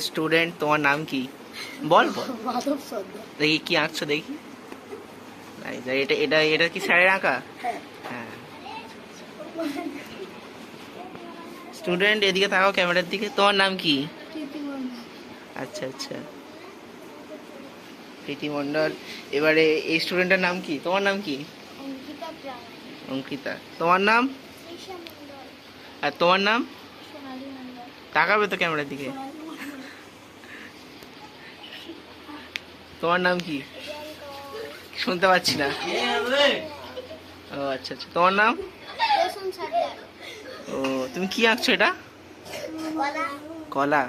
Student, তোমার নাম কি? বল বল। মাধব সর্দার। দেখি কি আঁকছো দেখি। এটা এটা এটা কি স্যারের আঁকা? হ্যাঁ। হ্যাঁ। স্টুডেন্ট, এদিকে তাকাও ক্যামেরার দিকে। তোমার নাম কি? প্রীতি মণ্ডল। আচ্ছা আচ্ছা, প্রীতি মণ্ডল। এবারে এই স্টুডেন্টের নাম কি? তোমার নাম কি? অঙ্কিতা প্রামাণিক। অঙ্কিতা। তোমার নাম? তৃষা মণ্ডল। আর তোমার নাম? সোনালী মণ্ডল। তাকাবে তো ক্যামেরার দিকে। সোনালী মণ্ডল। তোমার নাম কি? প্রিয়াঙ্কা। শুনতে পাচ্ছি না। ও আচ্ছা আচ্ছা, তোমার নাম? রোশন সর্দার। ও, তুমি কি আঁকছো এটা? কলা। কলা।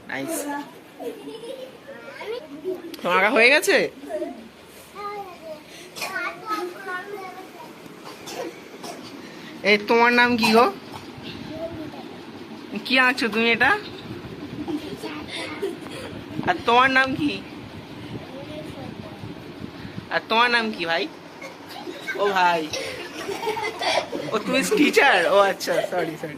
নাইস। তোমার আঁকা হয়ে গেছে? এই তোমার নাম কি গো? কি আঁকছো তুমি এটা? আর তোমার নাম কি? আর তোমার নাম কি ভাই? ও ভাই, ও তুমি টিচার? ও আচ্ছা, সরি সরি।